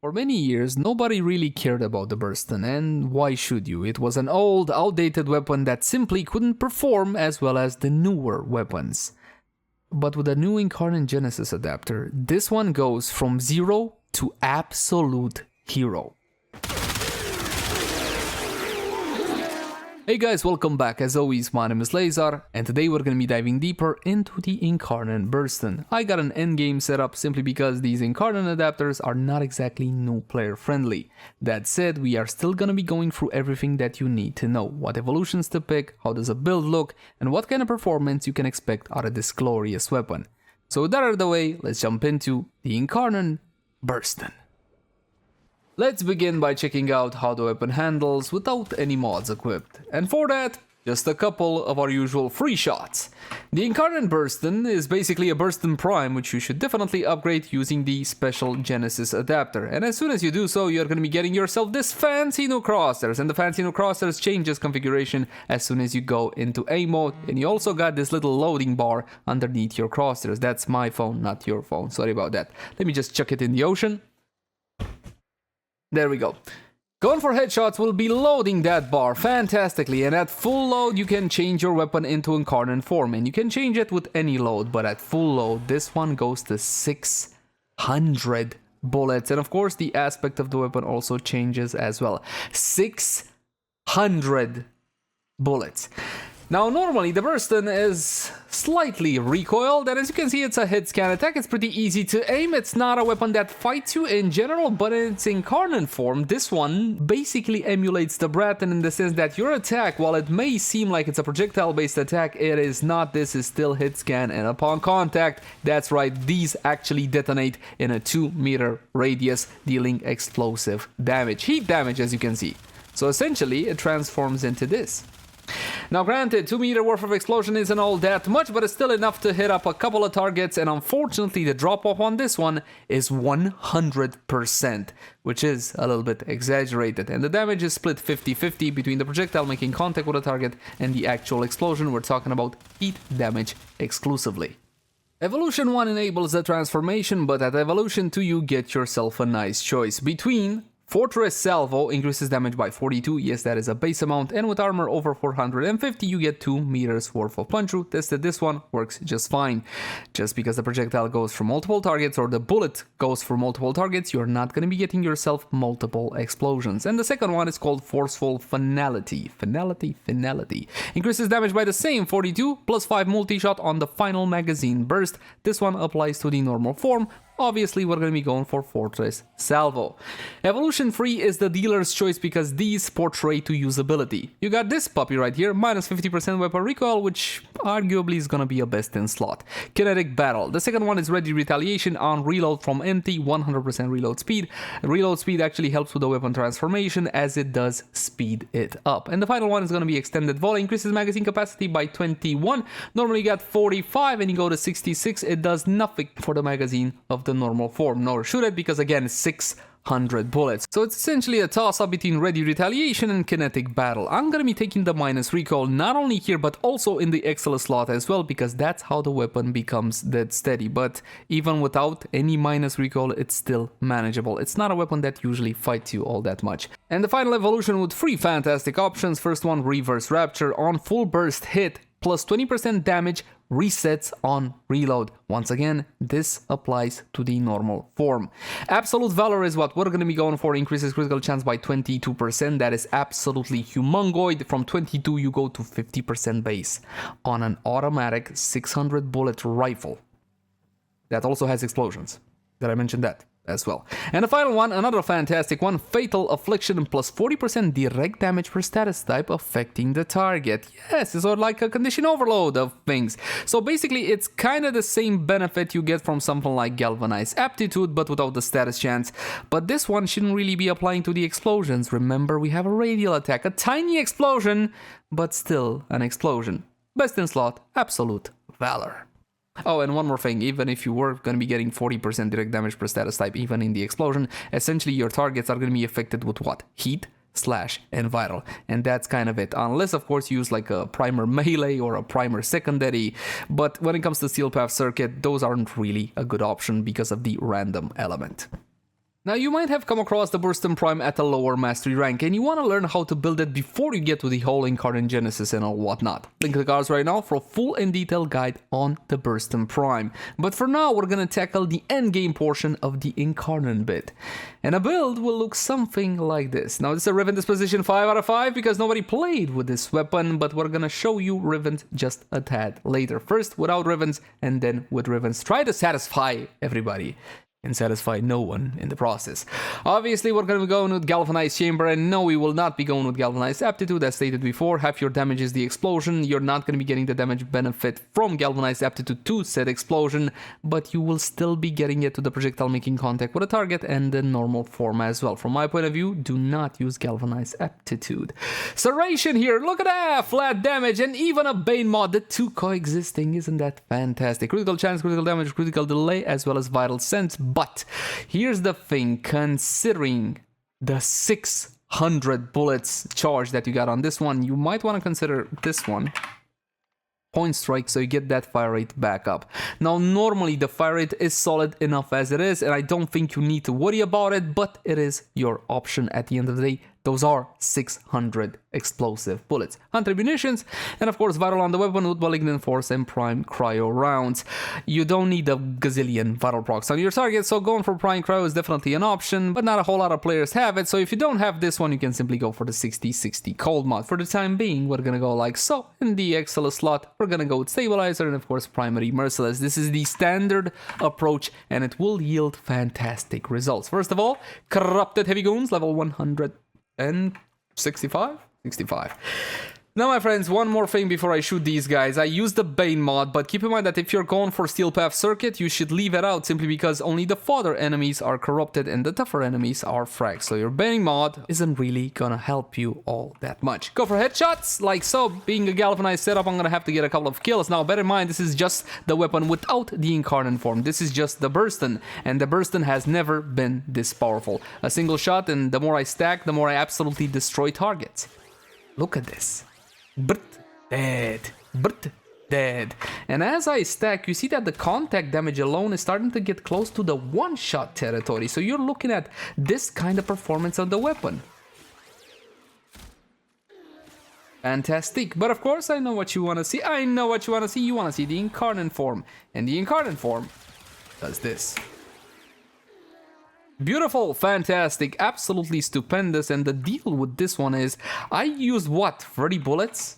For many years, nobody really cared about the Burston, and why should you? It was an old, outdated weapon that simply couldn't perform as well as the newer weapons. But with the new Incarnon Genesis adapter, this one goes from 0 to absolute hero. Hey guys, welcome back. As always, my name is Leyzar, and today we're going to be diving deeper into the Incarnon Burston. I got an endgame setup simply because these Incarnon adapters are not exactly new player friendly. That said, we are still going to be going through everything that you need to know. What evolutions to pick, how does a build look, and what kind of performance you can expect out of this glorious weapon. So with that out of the way, let's jump into the Incarnon Burston. Let's begin by checking out how the weapon handles without any mods equipped, and for that, just a couple of our usual free shots. The Incarnon Burston is basically a Burston Prime, which you should definitely upgrade using the special Genesis adapter, and as soon as you do so, you're going to be getting yourself this fancy new crosshairs, and the fancy new crosshairs changes configuration as soon as you go into A mode, and you also got this little loading bar underneath your crosshairs. That's my phone, not your phone, sorry about that. Let me just chuck it in the ocean. There we go. Going for headshots will be loading that bar fantastically, and at full load you can change your weapon into Incarnon form, and you can change it with any load, but at full load this one goes to 600 bullets, and of course the aspect of the weapon also changes as well. 600 bullets. Now normally the Burston is slightly recoiled, and as you can see it's a hit scan attack. It's pretty easy to aim. It's not a weapon that fights you in general, but in its Incarnon form, this one basically emulates the Braton in the sense that your attack, while it may seem like it's a projectile based attack, it is not. This is still hit scan, and upon contact, that's right, these actually detonate in a 2-meter radius, dealing explosive damage, heat damage, as you can see. So essentially it transforms into this. Now granted, 2-meter worth of explosion isn't all that much, but it's still enough to hit up a couple of targets, and unfortunately the drop off on this one is 100%, which is a little bit exaggerated, and the damage is split 50-50 between the projectile making contact with a target and the actual explosion. We're talking about heat damage exclusively. Evolution 1 enables the transformation, but at Evolution 2 you get yourself a nice choice between Fortress Salvo increases damage by 42, yes that is a base amount, and with armor over 450 you get 2 meters worth of punch through. Tested this one, works just fine. Just because the projectile goes for multiple targets, or the bullet goes for multiple targets, you're not going to be getting yourself multiple explosions. And the second one is called Forceful Finality. Finality. Increases damage by the same 42, plus 5 multi-shot on the final magazine burst. This one applies to the normal form. Obviously, we're going to be going for Fortress Salvo. Evolution 3 is the dealer's choice because these portray to usability. You got this puppy right here, minus 50% weapon recoil, which arguably is going to be a best in slot. Kinetic Battle. The second one is Ready Retaliation on reload from empty, 100% reload speed. Reload speed actually helps with the weapon transformation as it does speed it up. And the final one is going to be Extended Volley. Increases magazine capacity by 21. Normally you got 45 and you go to 66. It does nothing for the magazine of the normal form, nor should it, because again 600 bullets. So it's essentially a toss-up between Ready Retaliation and Kinetic Battle. I'm gonna be taking the minus recoil not only here but also in the excellent slot as well, because that's how the weapon becomes dead steady. But even without any minus recoil, it's still manageable. It's not a weapon that usually fights you all that much. And the final evolution with 3 fantastic options. First one, Reverse Rapture. On full burst hit, plus 20% damage, resets on reload. Once again, this applies to the normal form. Absolute Valor is what we're going to be going for. Increases critical chance by 22%. That is absolutely humongoid. From 22 you go to 50% base on an automatic 600 bullet rifle that also has explosions. Did I mention that as well? And the final one, another fantastic one, Fatal Affliction, plus 40% direct damage per status type affecting the target. Yes, it's sort of like a condition overload of things. So basically it's kind of the same benefit you get from something like Galvanized Aptitude, but without the status chance. But this one shouldn't really be applying to the explosions. Remember, we have a radial attack, a tiny explosion, but still an explosion. Best in slot, Absolute Valor. Oh, and one more thing, even if you were going to be getting 40% direct damage per status type, even in the explosion, essentially your targets are going to be affected with what? Heat, slash, and viral. And that's kind of it. Unless, of course, you use like a primer melee or a primer secondary. But when it comes to Steel Path Circuit, those aren't really a good option because of the random element. Now, you might have come across the Burston Prime at a lower mastery rank, and you want to learn how to build it before you get to the whole Incarnon Genesis and all whatnot. Link in the cards right now for a full and detailed guide on the Burston Prime. But for now, we're going to tackle the endgame portion of the Incarnon bit. And a build will look something like this. Now, this is a Riven disposition 5 out of 5 because nobody played with this weapon, but we're going to show you Rivens just a tad later. First without Rivens, and then with Rivens. Try to satisfy everybody and satisfy no one in the process. Obviously, we're going to be going with Galvanized Chamber, and no, we will not be going with Galvanized Aptitude, as stated before. Half your damage is the explosion. You're not going to be getting the damage benefit from Galvanized Aptitude to said explosion, but you will still be getting it to the projectile making contact with a target and the normal form as well. From my point of view, do not use Galvanized Aptitude. Serration here, look at that! Flat damage and even a Bane mod, the two coexisting. Isn't that fantastic? Critical chance, critical damage, critical delay, as well as vital sense. But here's the thing, considering the 600 bullets charge that you got on this one, you might want to consider this one point strike so you get that fire rate back up. Now, normally the fire rate is solid enough as it is, and I don't think you need to worry about it, but it is your option at the end of the day. Those are 600 explosive bullets. 100 munitions, and of course vital on the weapon with Malignant Force and Prime Cryo rounds. You don't need a gazillion vital procs on your target, so going for Prime Cryo is definitely an option, but not a whole lot of players have it, so if you don't have this one, you can simply go for the 60-60 cold mod. For the time being, we're gonna go like so. In the Excel slot, we're gonna go with Stabilizer and of course Primary Merciless. This is the standard approach, and it will yield fantastic results. First of all, Corrupted Heavy Goons, level 165? 65. Now, my friends, one more thing before I shoot these guys. I use the Bane mod, but keep in mind that if you're going for Steel Path Circuit, you should leave it out simply because only the fodder enemies are corrupted and the tougher enemies are fragged. So your Bane mod isn't really gonna help you all that much. Go for headshots, like so. Being a galvanized setup, I'm gonna have to get a couple of kills. Now, bear in mind, this is just the weapon without the Incarnon form. This is just the Burston, and the Burston has never been this powerful. A single shot, and the more I stack, the more I absolutely destroy targets. Look at this. But dead. And as I stack, you see that the contact damage alone is starting to get close to the one-shot territory. So you're looking at this kind of performance of the weapon. Fantastic. But of course, I know what you want to see. You want to see the Incarnon form. And the Incarnon form does this. Beautiful, fantastic, absolutely stupendous, and the deal with this one is I used what, 30 bullets?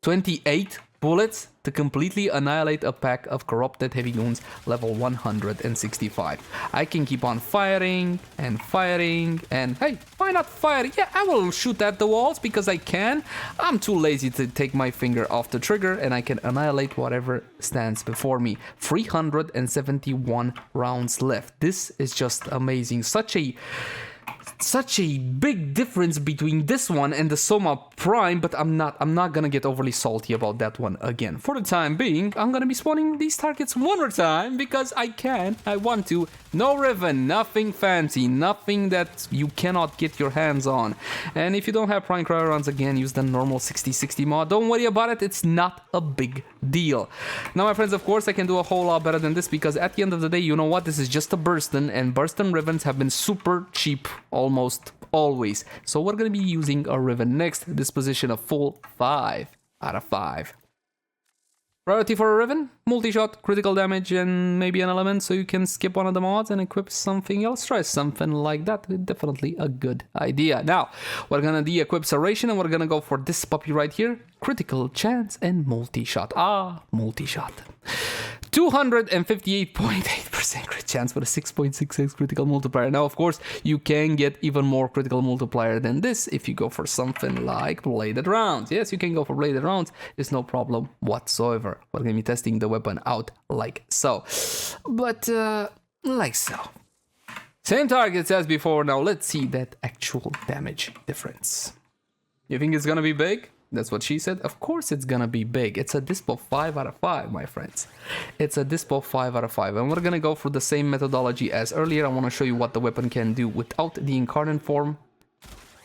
28 bullets to completely annihilate a pack of Corrupted Heavy Goons level 165. I can keep on firing, and hey, why not fire? Yeah, I will shoot at the walls because I can. I'm too lazy to take my finger off the trigger, and I can annihilate whatever stands before me. 371 rounds left. This is just amazing. Such a big difference between this one and the Soma Prime, but I'm not gonna get overly salty about that one again. For the time being, I'm gonna be spawning these targets one more time because I want to. No Riven, nothing fancy, nothing that you cannot get your hands on. And if you don't have Prime Cryo rounds, again, use the normal 60-60 mod. Don't worry about it, it's not a big deal. Now, my friends, of course, I can do a whole lot better than this because at the end of the day, you know what? This is just a Burston, and Burston Rivens have been super cheap almost always. So we're going to be using a Riven next. Disposition of full 5 out of 5. Priority for a Riven, multi-shot, critical damage, and maybe an element, so you can skip one of the mods and equip something else. Try something like that. Definitely a good idea. Now, we're gonna de-equip Serration, and we're gonna go for this puppy right here. Critical chance and multi-shot. Multi-shot. 258.8% crit chance with a 6.66 critical multiplier. Now, of course, you can get even more critical multiplier than this if you go for something like bladed rounds. Yes, you can go for bladed rounds. It's no problem whatsoever. We're going to be testing the weapon out like so. But, like so. Same targets as before. Now, let's see that actual damage difference. You think it's going to be big? That's what she said. Of course it's gonna be big. It's a dispo 5 out of 5, my friends. It's a dispo 5 out of 5. And we're gonna go for the same methodology as earlier. I want to show you what the weapon can do without the Incarnon form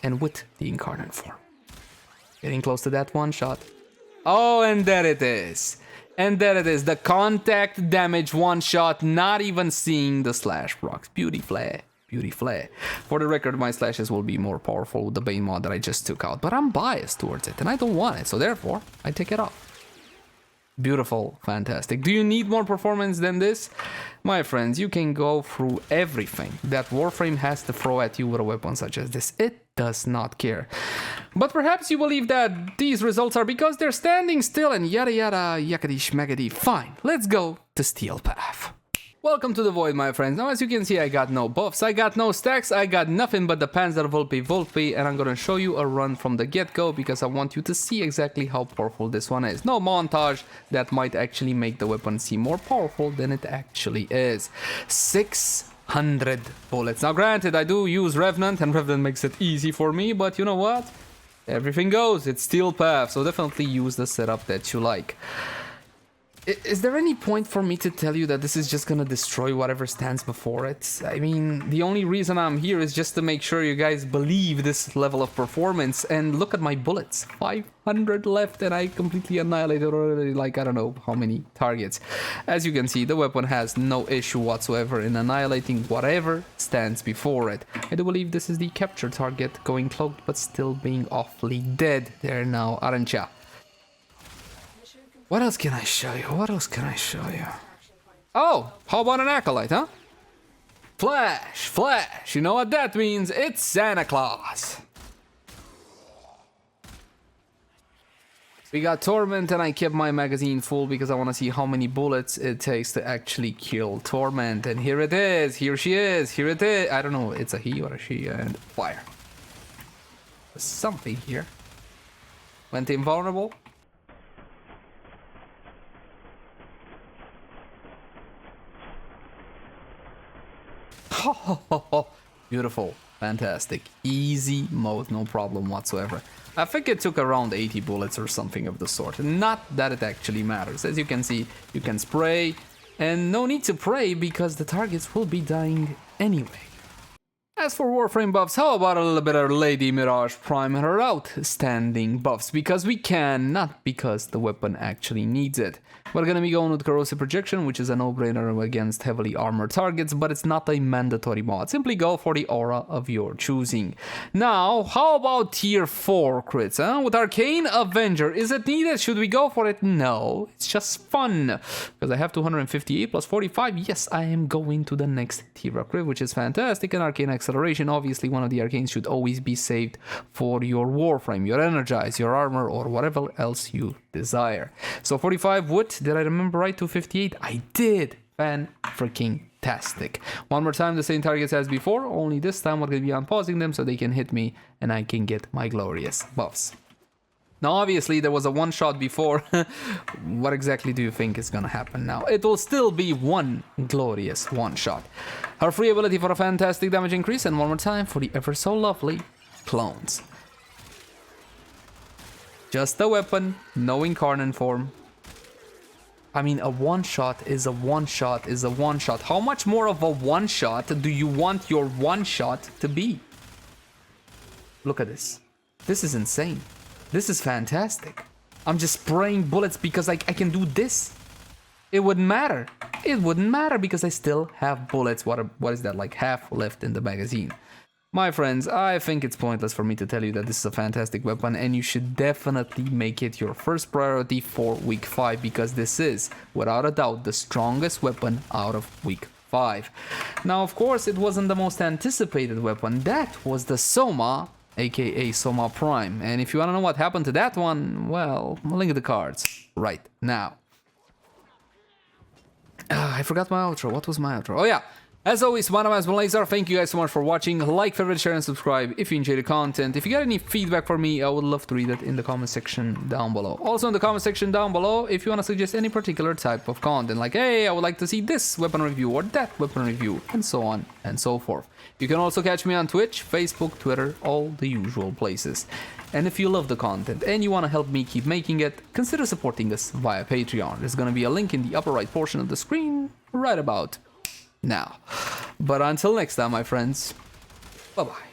and with the Incarnon form. Getting close to that one shot. Oh, and there it is. And there it is. The contact damage one shot, not even seeing the slash procs. Beauty flare. Beauty Flare. For the record, my slashes will be more powerful with the Bane mod that I just took out, but I'm biased towards it and I don't want it, so therefore I take it off. Beautiful, fantastic. Do you need more performance than this? My friends, you can go through everything that Warframe has to throw at you with a weapon such as this. It does not care. But perhaps you believe that these results are because they're standing still and yada yada yakety schmackety. Fine, let's go to Steel Path. Welcome to the Void, my friends. Now, as you can see, I got no buffs, I got no stacks, I got nothing but the Panzer Volpe, and I'm gonna show you a run from the get-go because I want you to see exactly how powerful this one is. No montage that might actually make the weapon seem more powerful than it actually is. 600 bullets. Now, granted, I do use Revenant, and Revenant makes it easy for me, but you know what? Everything goes. It's Steel Path, so definitely use the setup that you like. Is there any point for me to tell you that this is just gonna destroy whatever stands before it? I mean, the only reason I'm here is just to make sure you guys believe this level of performance. And look at my bullets. 500 left and I completely annihilated already, like, I don't know how many targets. As you can see, the weapon has no issue whatsoever in annihilating whatever stands before it. I do believe this is the capture target, going cloaked but still being awfully dead there now, aren't ya? What else can I show you? What else can I show you? Oh, how about an Acolyte, huh? Flash, flash. You know what that means? It's Santa Claus. We got Torment and I kept my magazine full because I want to see how many bullets it takes to actually kill Torment. And here it is. Here she is. Here it is. I don't know. It's a he or a she. And fire. There's something here. Went invulnerable. Beautiful, fantastic, easy mode, no problem whatsoever. I think it took around 80 bullets or something of the sort. Not that it actually matters. As you can see, you can spray, and no need to pray because the targets will be dying anyway. As for Warframe buffs, how about a little bit of Lady Mirage Prime and her outstanding buffs? Because we can, not because the weapon actually needs it. We're gonna be going with Corrosive Projection, which is a no-brainer against heavily armored targets, but it's not a mandatory mod. Simply go for the aura of your choosing. Now, how about tier 4 crits, huh? With Arcane Avenger, is it needed? Should we go for it? No, it's just fun. Because I have 258 plus 45, yes, I am going to the next tier of crit, which is fantastic. And Arcane Acceleration, obviously one of the arcanes should always be saved for your Warframe, your Energize, your Armor, or whatever else you desire. So 45 wood, did I remember right? 258, I did. Fan-freaking-tastic. One more time, the same targets as before, only this time we're going to be unpausing them so they can hit me and I can get my glorious buffs. Now, obviously, there was a one-shot before. What exactly do you think is gonna happen now? It will still be one glorious one-shot. Her free ability for a fantastic damage increase, and one more time for the ever so lovely clones. Just a weapon, no Incarnon form. I mean, a one-shot is a one-shot is a one-shot. How much more of a one-shot do you want your one-shot to be? Look at this. This is insane. This is fantastic. I'm just spraying bullets because I can do this. It wouldn't matter. It wouldn't matter because I still have bullets. What is that, like half left in the magazine? My friends, I think it's pointless for me to tell you that this is a fantastic weapon and you should definitely make it your first priority for week 5 because this is, without a doubt, the strongest weapon out of week 5. Now, of course, it wasn't the most anticipated weapon. That was the Soma, aka Soma Prime. And if you want to know what happened to that one, well, I'll link the cards right now. I forgot my outro. What was my outro? Oh yeah. As always, my name is Lazer. Thank you guys so much for watching. Like, favorite, share, and subscribe if you enjoy the content. If you got any feedback for me, I would love to read it in the comment section down below. Also in the comment section down below, if you want to suggest any particular type of content, like, hey, I would like to see this weapon review or that weapon review, and so on and so forth. You can also catch me on Twitch, Facebook, Twitter, all the usual places. And if you love the content and you want to help me keep making it, consider supporting us via Patreon. There's going to be a link in the upper right portion of the screen right about now. But until next time, my friends, bye-bye.